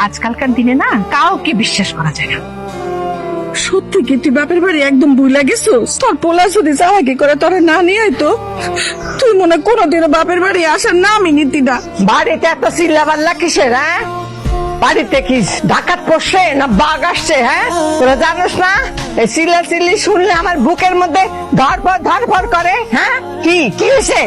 আজকালকার দিনে না কাউকে বিশ্বাস করা যায় না। সত্যি কি তুই বাপের বাড়ি একদম ভুলে গেছিস? তোর পোলা যদি চালাকি করে তোরে না নিয়ে আইতো, তুই মনে কোনোদিনও বাপের বাড়ি আসার নামই নিতি না। বাড়িতে এত চিল্লাপাল্লা কিসের? হ্যাঁ, বাড়িতে কি ডাকাত পড়ছে না বাঘ আসছে? হ্যাঁ, তোরা জানিস না এই চিল্লাচিল্লি শুনলে আমার বুকের মধ্যে ধরপড় করে। হ্যাঁ, কি কি হয়েছে?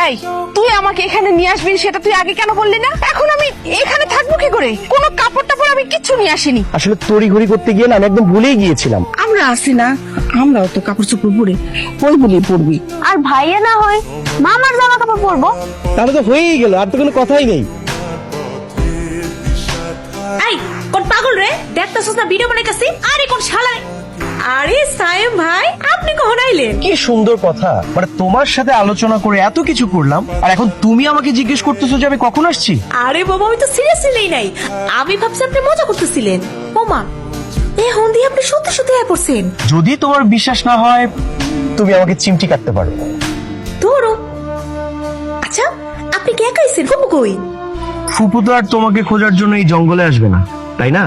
এই তুই আমাকে এখানে নিয়ে আসবি সেটা তুই আগে কেন বললি না? এখন আমি এখানে থাকবো কি করে? কোনো কাপড় টাপড় আমি কিচ্ছু নিয়ে আসিনি। আসলে তড়িঘড়ি করতে গিয়ে না আমি একদম ভুলেই গিয়েছিলাম। আমরা আসি না, আমরাও তো কাপড় চোপড় পরে ওই বলি পড়বি। আর ভাইয়া না হয় মামার জামা কাপড় পরবো। তাহলে তো হয়েই গেল, আর তো কোনো কথাই নেই। এই কোন পাগল রে, দেখতাছস না ভিডিও বানাইতাছি? আরে কোন শালা? আরে সায়েম ভাই, আপনি কখন আইলেন? কি সুন্দর কথা, মানে তোমার সাথে আলোচনা করে এত কিছু করলাম, আর এখন তুমি আমাকে জিজ্ঞেস করতেছো যে আমি কখন আসছি। আরে বাবা, আমি তো সিরিয়াসলি নাই, আমি ভাবছি আপনি মজা করতেছিলেন। ওমা, এখন দিয়ে আপনি সত্যি সত্যি আয় পড়ছেন। যদি তোমার বিশ্বাস না হয় তুমি আমাকে চিমটি কাটতে পারো। ধরো। আচ্ছা, আপনি কে একাইছেন? ফুপু কই? ফুপু তো আর তোমাকে খোঁজার জন্য এই জঙ্গলে আসবে না, তাই না?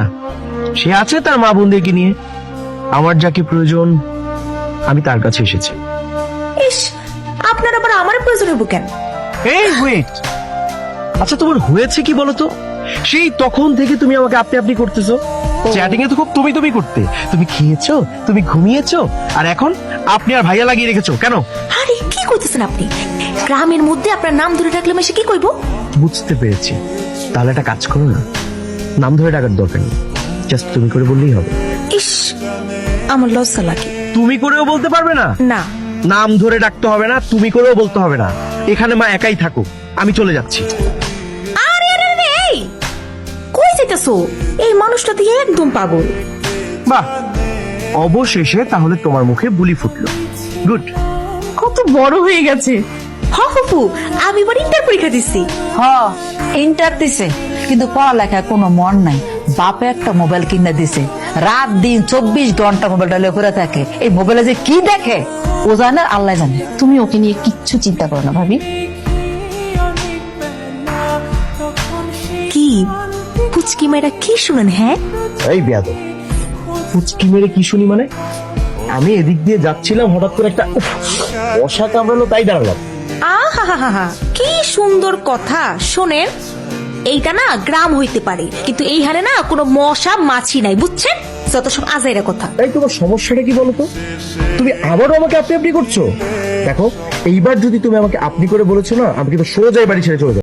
সে আছে তার মা বোনদেরকে নিয়ে। আমার যাকে প্রয়োজন আমি তার কাছে এসেছি। ইস, আপনার আবার আমার প্রয়োজন হইব কেন? এই ওয়েট, আচ্ছা তোমার হয়েছে কি বলতো? সেই তখন থেকে তুমি আমাকে আপনি আপনি করতেছো। চ্যাটিং এ তো খুব তুমি করতে। তুমি খেয়েছো, তুমি ঘুমিয়েছো, আর এখন আপনি আর ভাইয়া লাগিয়ে রেখেছো কেন? আরে কি কইতেছেন আপনি? গ্রামের মধ্যে আপনার নাম ধরে ডাকলে মাসে কি কইব? বুঝতে পেরেছি, তাহলে একটা কাজ করো না, নাম ধরে ডাকার দরকার নেই, জাস্ট তুমি করে বললেই হবে। ইস, আমার লজ্জা লাগে। তুমি করেও বলতে পারবে না? না, নাম ধরে ডাকতে হবে না, তুমি করেও বলতে হবে না। এখানে মা একাই থাকো, আমি চলে যাচ্ছি। আরে আরে আরে, এই কই যাইতাছো? এই মানুষটা দিয়ে একদম পাগল। বাহ, অবশেষে তাহলে তোমার মুখে বুলি ফুটলো। গুড। কত বড় হয়ে গেছে। হ ফুপু, আমি এবার ইন্টার পরীক্ষা দিচ্ছি। ইন্টার দিছে, কিন্তু পড়ালেখায় কোনো মন নাই। বাপে একটা মোবাইল কিনে দিছে, রাত দিন 24 ঘন্টা মোবাইলটা লয়ে করে থাকে। এই মোবাইলে যে কি দেখে ও জানে, আল্লাহ জানে। তুমি ওকে নিয়ে কিচ্ছু চিন্তা করো না ভাবি। কি পুচকি মেয়েরা কি শুনেন? হ্যাঁ, এই বেয়াদব, পুচকি মেরে কি শুনি মানে? আমি এদিক দিয়ে যাচ্ছিলাম, হঠাৎ করে একটা মশা কামড়ালো, তাই দাঁড়ালাম। আহা, কি সুন্দর কথা। শোনেন, এইটা না গ্রাম হইতে পারে, কিন্তু এইখানে না কোনো মশা মাছি নাই, বুঝছেন? যত সব আজাইরা কথা। এই তোমার সমস্যাটা কি বলতো? তুমি আবারও আমাকে আপনি আপনি করছো। দেখো, এইবার যদি তুমি আমাকে আপনি করে বলেছো না, আমি কিন্তু সোজা বাড়ি ছেড়ে চলে যাবো।